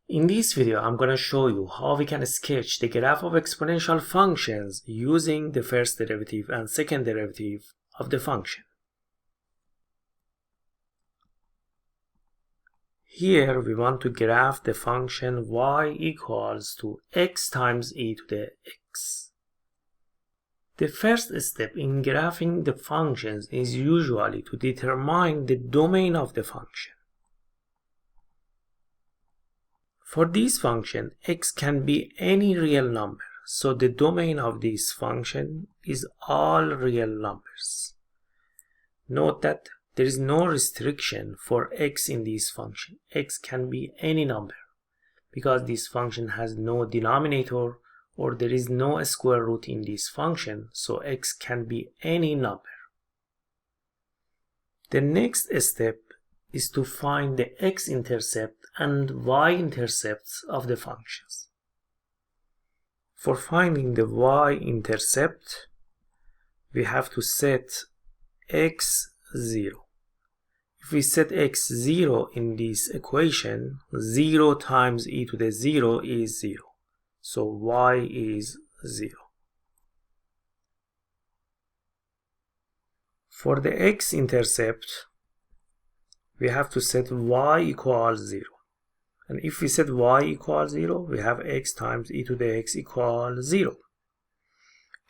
In this video, I'm going to show you how we can sketch the graph of exponential functions using the first derivative and second derivative of the function. Here we want to graph the function y equals to x times e to the x. The first step in graphing the functions is usually to determine the domain of the function. For this function, x can be any real number, so the domain of this function is all real numbers. Note that there is no restriction for x in this function. X can be any number because this function has no denominator or there is no square root in this function, so x can be any number. The next step is to find the x-intercept and y-intercepts of the functions. For finding the y-intercept, we have to set x0. If we set x0 in this equation, 0 times e to the 0 is 0. So y is 0. For the x-intercept, we have to set y equals 0. And if we set y equals 0, we have x times e to the x equals 0.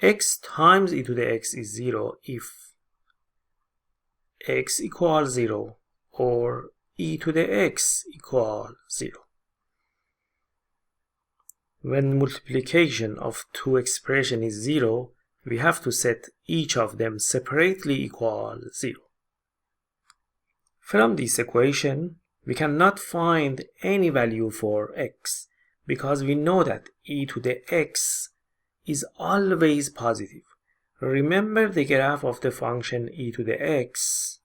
X times e to the x is 0 if x equals 0 or e to the x equals 0. When multiplication of two expressions is 0, we have to set each of them separately equal 0. From this equation, we cannot find any value for x because we know that e to the x is always positive. Remember the graph of the function e to the x.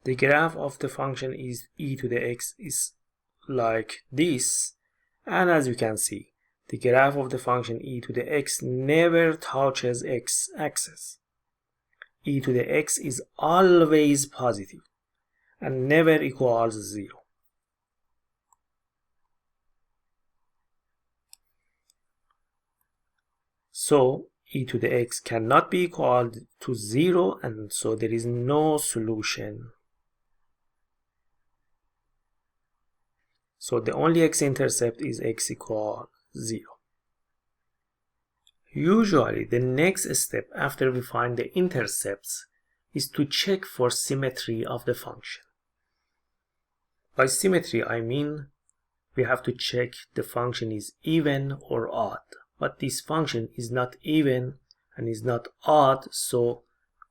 The graph of the function is e to the x is like this, and as you can see, the graph of the function e to the x never touches x-axis. E to the x is always positive and never equals 0. So e to the x cannot be equal to 0, and so there is no solution. So the only x-intercept is x equals 0. Usually the next step after we find the intercepts is to check for symmetry of the function. By symmetry I mean we have to check the function is even or odd, but this function is not even and is not odd, so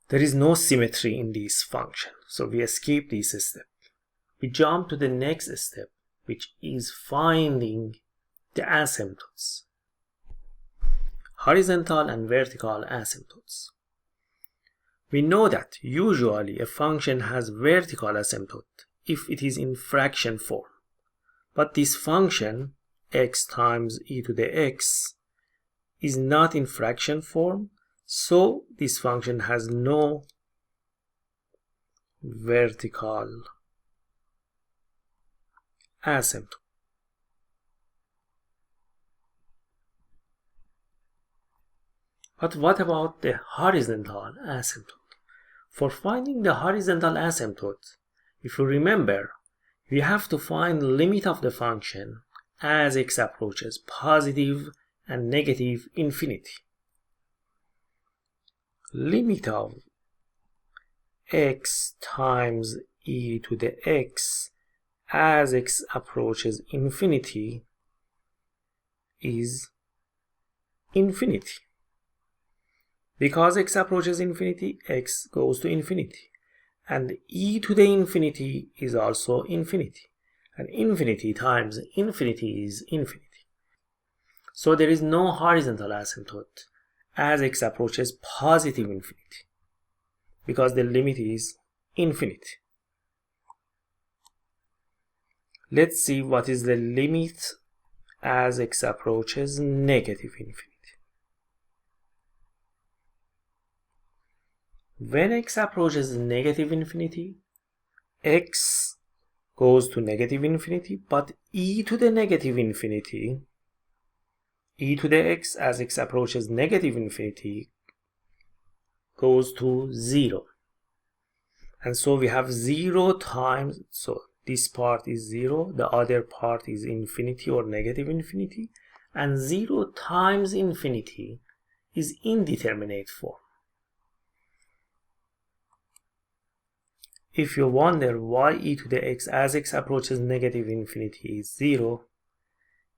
there is no symmetry in this function, so we skip this step. We jump to the next step, which is finding the asymptotes. Horizontal and vertical asymptotes. We know that usually a function has vertical asymptote if it is in fraction form. But this function, x times e to the x, is not in fraction form, so this function has no vertical asymptote. But what about the horizontal asymptote? For finding the horizontal asymptote, if you remember, we have to find the limit of the function as x approaches positive and negative infinity. Limit of x times e to the x as x approaches infinity is infinity. Because x approaches infinity, x goes to infinity. And e to the infinity is also infinity. And infinity times infinity is infinity. So there is no horizontal asymptote as x approaches positive infinity, because the limit is infinity. Let's see what is the limit as x approaches negative infinity. When x approaches negative infinity, x goes to negative infinity, but e to the negative infinity, e to the x as x approaches negative infinity goes to 0. And so we have 0 times, so this part is 0, the other part is infinity or negative infinity, and 0 times infinity is indeterminate form. If you wonder why e to the x as x approaches negative infinity is 0,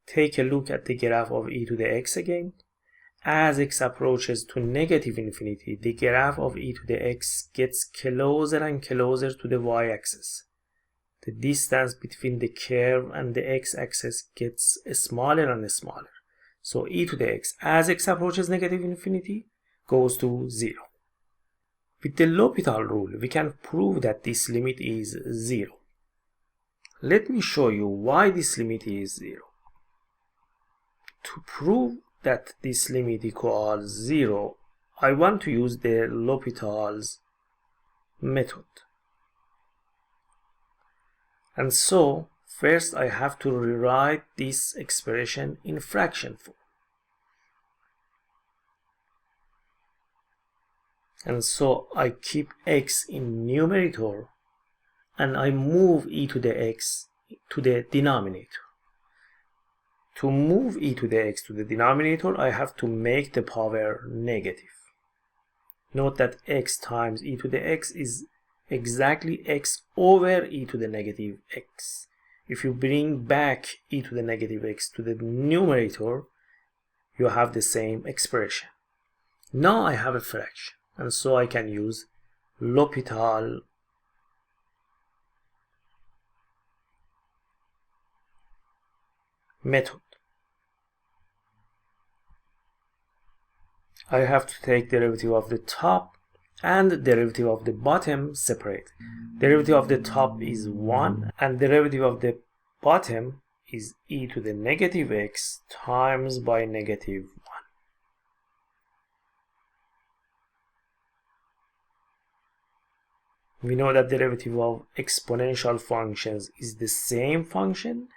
take a look at the graph of e to the x again. As x approaches to negative infinity, the graph of e to the x gets closer and closer to the y-axis. The distance between the curve and the x-axis gets smaller and smaller. So e to the x as x approaches negative infinity goes to 0. With the Lhopitals rule, we can prove that this limit is 0. Let me show you why this limit is 0. To prove that this limit equals 0, I want to use the Lhopitals method. And so, first I have to rewrite this expression in fraction form. And so I keep x in numerator and I move e to the x to the denominator. To move e to the x to the denominator, I have to make the power negative. Note that x times e to the x is exactly x over e to the negative x. If you bring back e to the negative x to the numerator, you have the same expression. Now I have a fraction, and so I can use Lhopitals method. I have to take derivative of the top and derivative of the bottom separate. Derivative of the top is 1 and derivative of the bottom is e to the negative x times by negative 1. We know that derivative of exponential functions is the same function,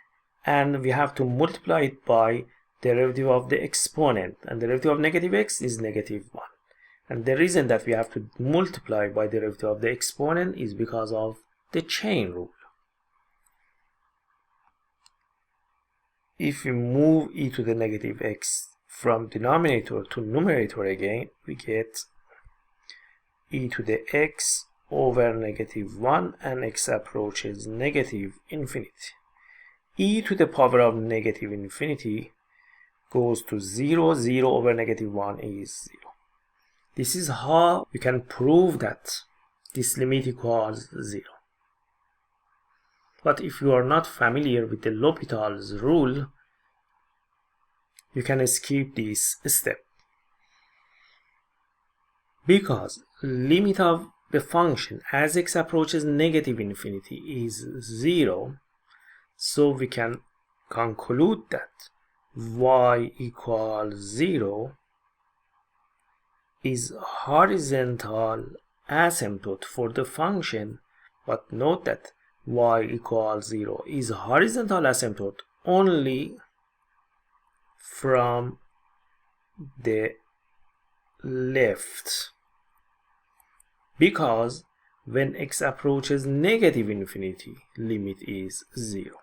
and we have to multiply it by derivative of the exponent, and derivative of negative x is negative 1. And the reason that we have to multiply by derivative of the exponent is because of the chain rule. If we move e to the negative x from denominator to numerator again, we get e to the x over negative 1 and x approaches negative infinity. E to the power of negative infinity goes to 0, 0 over negative 1 is 0. This is how we can prove that this limit equals 0. But if you are not familiar with the Lhopitals rule, you can skip this step. Because limit of the function as x approaches negative infinity is 0, so we can conclude that y equals 0 is horizontal asymptote for the function. But note that y equals 0 is horizontal asymptote only from the left, because when x approaches negative infinity, limit is 0.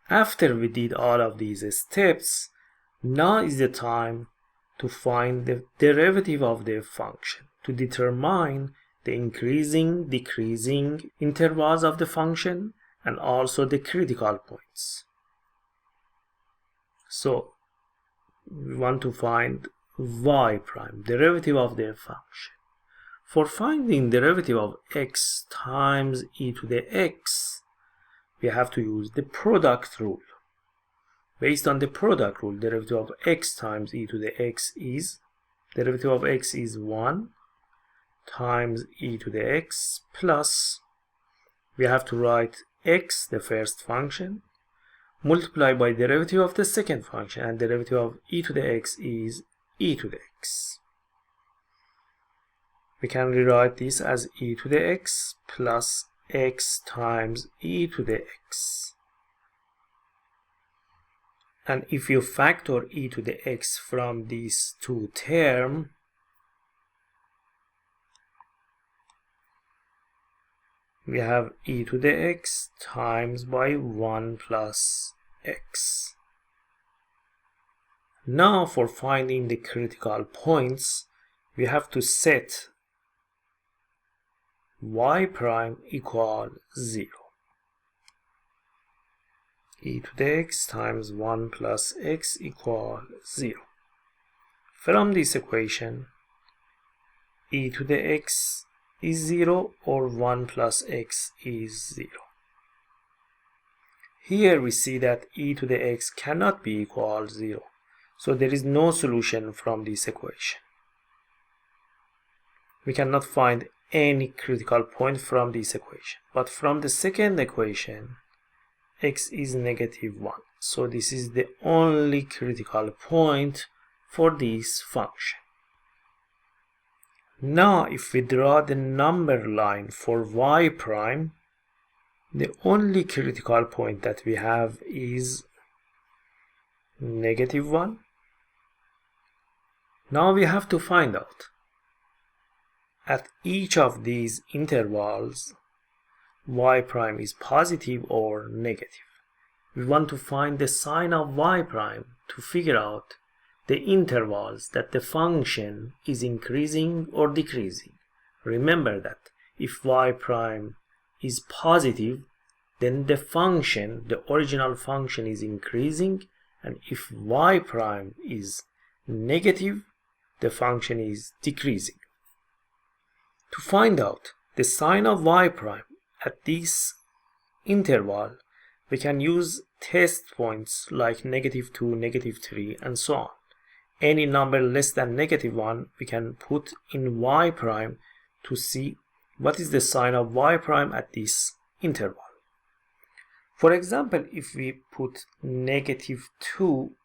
After we did all of these steps, now is the time to find the derivative of the function to determine the increasing, decreasing intervals of the function and also the critical points. So we want to find y prime, derivative of the function. For finding derivative of x times e to the x, we have to use the product rule. Based on the product rule, derivative of x times e to the x is, derivative of x is 1 times e to the x plus, we have to write x, the first function, multiply by derivative of the second function, and derivative of e to the x is e to the x. We can rewrite this as e to the x plus x times e to the x. And if you factor e to the x from these two terms, we have e to the x times by 1 plus x. Now for finding the critical points, we have to set y prime equal 0. E to the x times 1 plus x equal 0. From this equation, e to the x is 0 or 1 plus x is 0. Here we see that e to the x cannot be equal 0, so there is no solution from this equation. We cannot find any critical point from this equation, but from the second equation, x is negative 1, so this is the only critical point for this function. Now if we draw the number line for y prime, the only critical point that we have is negative 1. Now we have to find out at each of these intervals y prime is positive or negative. We want to find the sign of y prime to figure out the intervals that the function is increasing or decreasing. Remember that if y prime is positive, then the function, the original function, is increasing, and if y prime is negative, the function is decreasing. To find out the sign of y prime at this interval, we can use test points like -2, -3, and so on. Any number less than -1 we can put in y prime to see what is the sign of y prime at this interval. For example, if we put -2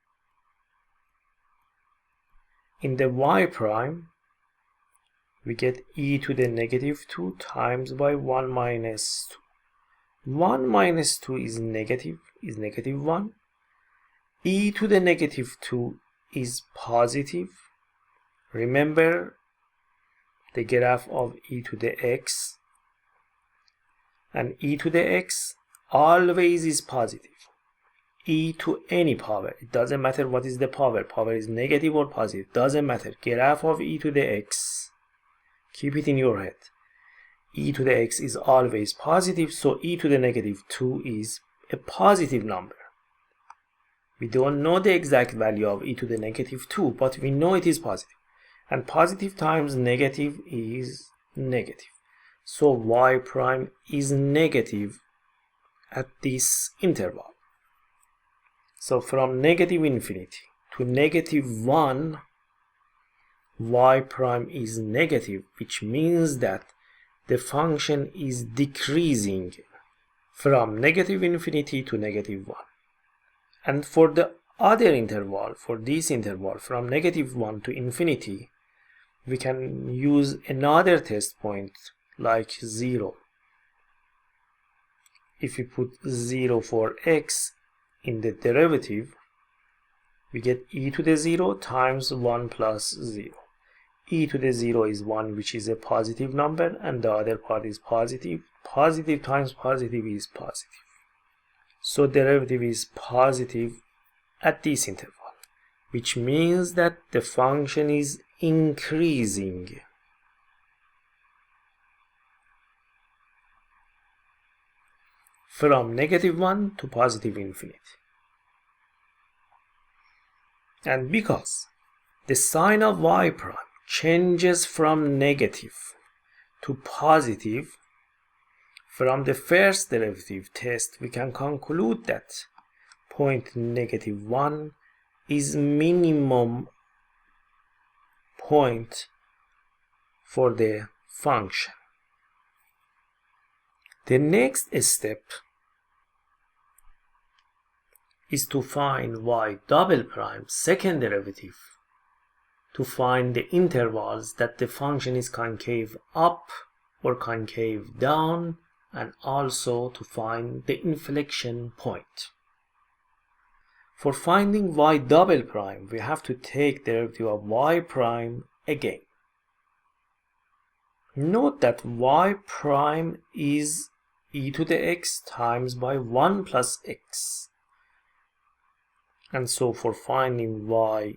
in the y prime, we get e to the -2 times by 1 minus 2. 1 minus 2 is negative 1. E to the -2 is positive. Remember the graph of e to the x, and e to the x always is positive. E to any power, it doesn't matter what is the power is negative or positive, doesn't matter. Graph of e to the x, keep it in your head. E to the x is always positive, so e to the -2 is a positive number. We don't know the exact value of e to the -2, but we know it is positive. And positive times negative is negative. So y prime is negative at this interval. So from -infinity to -1, y prime is negative, which means that the function is decreasing from -infinity to -1. And for the other interval, for this interval from -1 to infinity, we can use another test point like 0. If we put 0 for x in the derivative, we get e to the 0 times 1 plus 0. E to the 0 is 1, which is a positive number, and the other part is positive. Positive times positive is positive. So derivative is positive at this interval, which means that the function is increasing. From -1 to positive infinity. And because the sign of y prime changes from negative to positive, from the first derivative test we can conclude that point -1 is minimum point for the function. The next step is to find y double prime second derivative, to find the intervals that the function is concave up or concave down and also to find the inflection point. For finding y double prime, we have to take the derivative of y prime again. Note that y prime is e to the x times by 1 plus x. And so for finding y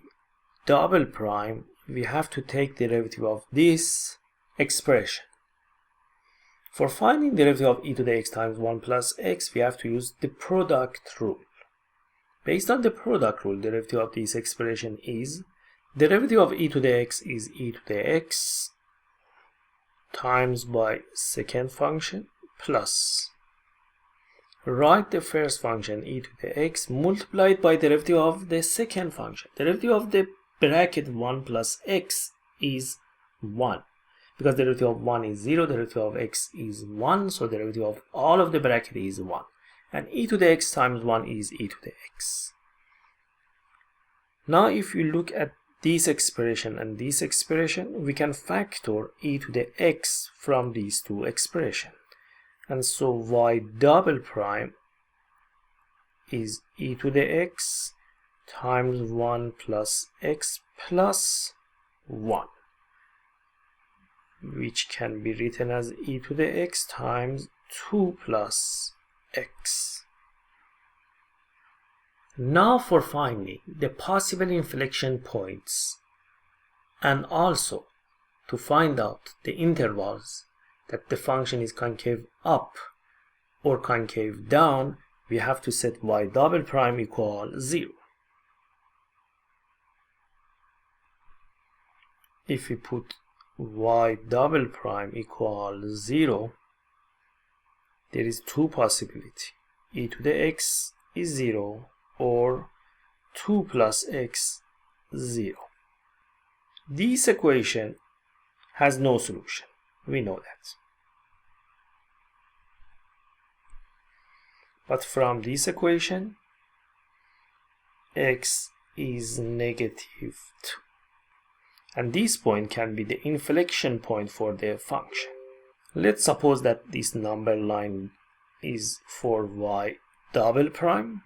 double prime, we have to take the derivative of this expression. For finding the derivative of e to the x times 1 plus x, we have to use the product rule. Based on the product rule, the derivative of this expression is the derivative of e to the x is e to the x times by second function plus write the first function e to the x multiplied by the derivative of the second function. The derivative of the bracket 1 plus x is 1. Because the derivative of 1 is 0, the derivative of x is 1, so the derivative of all of the bracket is 1. And e to the x times 1 is e to the x. Now if you look at this expression and this expression, we can factor e to the x from these two expressions. And so y double prime is e to the x times 1 plus x plus 1, which can be written as e to the x times 2 plus x. Now for finding the possible inflection points and also to find out the intervals that the function is concave up or concave down, we have to set y double prime equal 0. If we put y double prime equal 0, there is two possibilities. E to the x is 0 or 2 plus x 0. This equation has no solution. We know that. But from this equation, x is negative 2. And this point can be the inflection point for the function. Let's suppose that this number line is for y double prime.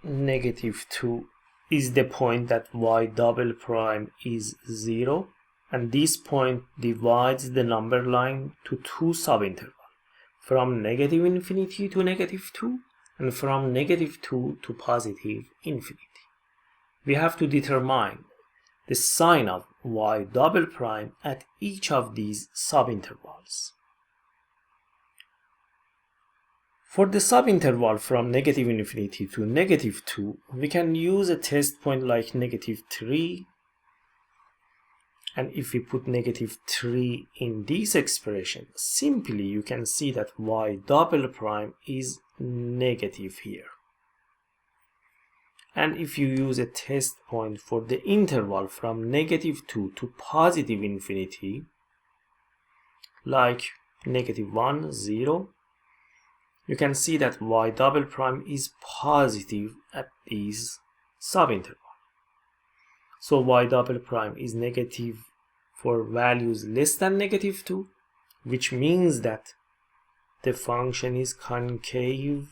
Negative 2 is the point that y double prime is 0, and this point divides the number line to two subintervals, from negative infinity to negative 2 and from negative 2 to positive infinity. We have to determine the sign of y double prime at each of these subintervals. For the subinterval from negative infinity to negative 2, we can use a test point like negative 3. And if we put negative 3 in this expression, simply you can see that y double prime is negative here. And if you use a test point for the interval from negative 2 to positive infinity, like negative 1, 0, you can see that y double prime is positive at these subintervals. So y double prime is negative for values less than negative 2, which means that the function is concave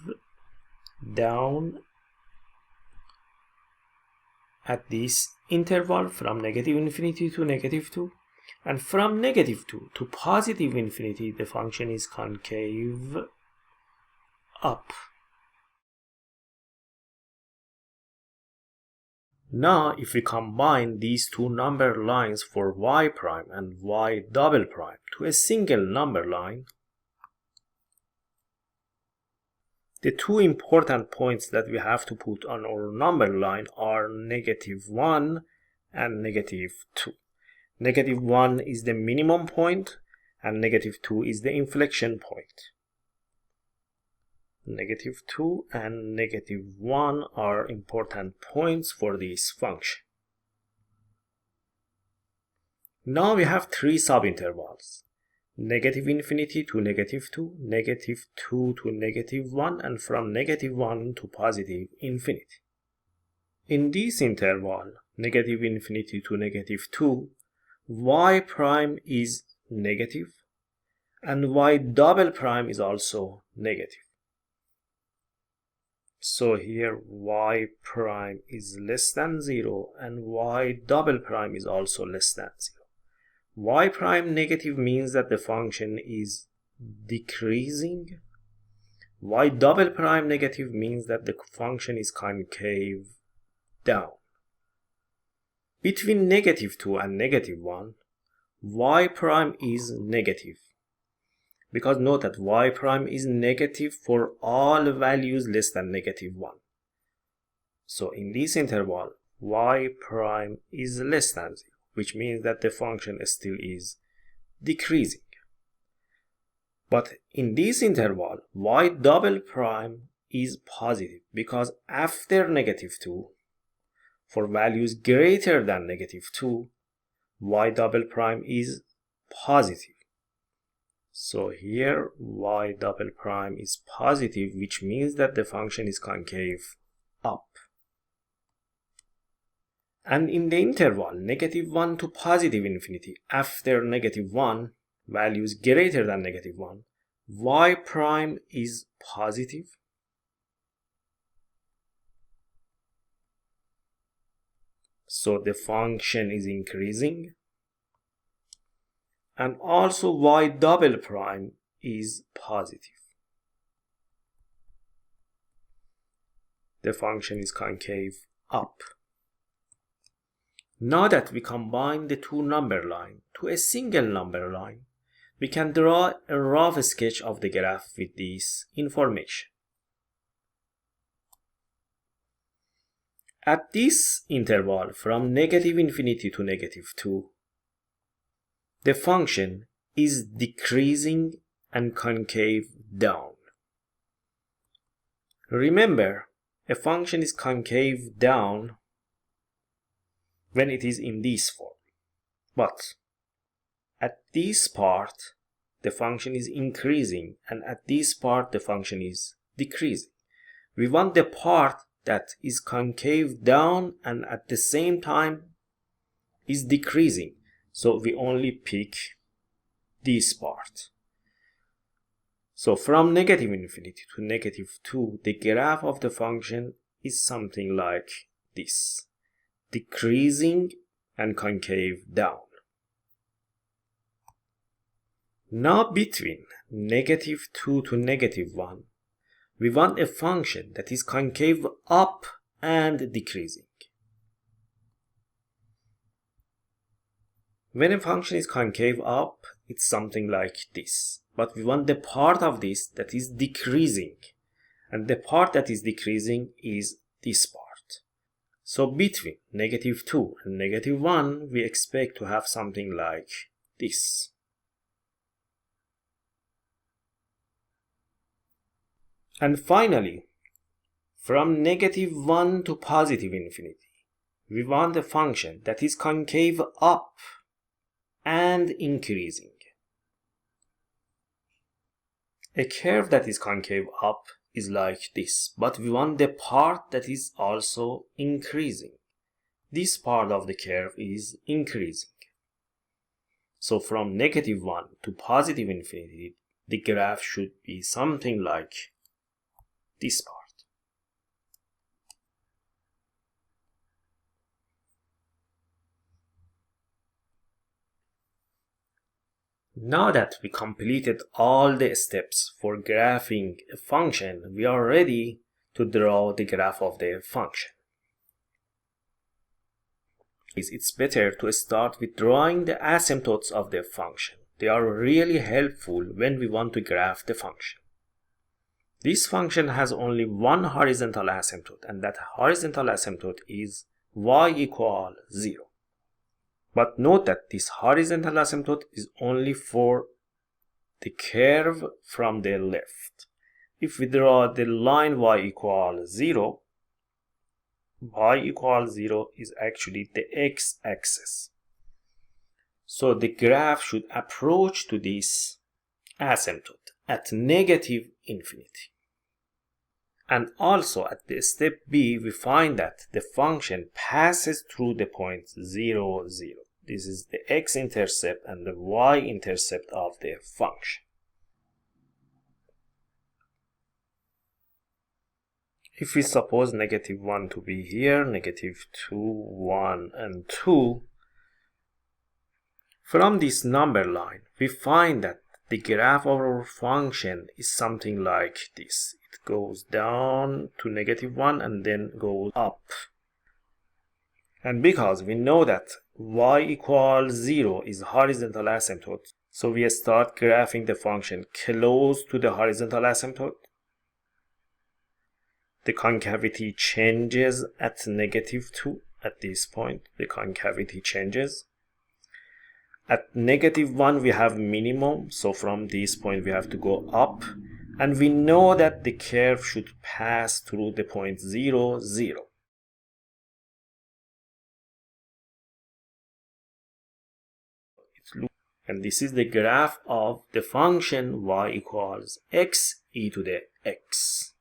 down at this interval from negative infinity to negative 2, and from negative 2 to positive infinity the function is concave up. Now if we combine these two number lines for y prime and y double prime to a single number line, the two important points that we have to put on our number line are negative 1 and negative 2. Negative 1 is the minimum point and negative 2 is the inflection point. Negative 2 and negative 1 are important points for this function. Now we have three subintervals: negative infinity to negative 2, negative 2 to negative 1, and from negative 1 to positive infinity. In this interval, negative infinity to negative 2, y prime is negative, and y double prime is also negative. So here y prime is less than 0 and y double prime is also less than 0. Y prime negative means that the function is decreasing. Y double prime negative means that the function is concave down. Between -2 and -1, y prime is negative. Because note that y prime is negative for all values less than -1. So in this interval, y prime is less than 0, which means that the function still is decreasing. But in this interval, y double prime is positive because after -2, for values greater than -2, y double prime is positive. So here y double prime is positive, which means that the function is concave up. And in the interval -1 to +∞, after -1, values greater than -1, y prime is positive. So the function is increasing. And also y double prime is positive. The function is concave up. Now that we combine the two number lines to a single number line, we can draw a rough sketch of the graph with this information. At this interval from -∞ to -2, the function is decreasing and concave down. Remember, a function is concave down when it is in this form. But at this part, the function is increasing, and at this part, the function is decreasing. We want the part that is concave down and at the same time is decreasing. So we only pick this part. So from -∞ to -2, the graph of the function is something like this, decreasing and concave down. Now between -2 to -1, we want a function that is concave up and decreasing. When a function is concave up, it's something like this. But we want the part of this that is decreasing. And the part that is decreasing is this part. So between -2 and -1, we expect to have something like this. And finally, from -1 to +∞, we want a function that is concave up and increasing. A curve that is concave up is like this, but we want the part that is also increasing. This part of the curve is increasing. So from -1 to +∞, the graph should be something like this part. Now that we completed all the steps for graphing a function, we are ready to draw the graph of the function. It's better to start with drawing the asymptotes of the function. They are really helpful when we want to graph the function. This function has only one horizontal asymptote, and that horizontal asymptote is y equal 0. But note that this horizontal asymptote is only for the curve from the left. If we draw the line y equals 0, y equals 0 is actually the x-axis. So the graph should approach to this asymptote at -∞. And also at the step B, we find that the function passes through the point 0, 0. This is the x-intercept and the y-intercept of the function. If we suppose -1 to be here, -2, 1, and 2, from this number line, we find that the graph of our function is something like this. It goes down to -1 and then goes up. And because we know that y equals 0 is horizontal asymptote, so we start graphing the function close to the horizontal asymptote. The concavity changes at -2. At this point, the concavity changes. At -1, we have minimum, so from this point we have to go up. And we know that the curve should pass through the point 0, 0. And this is the graph of the function y equals x e to the x.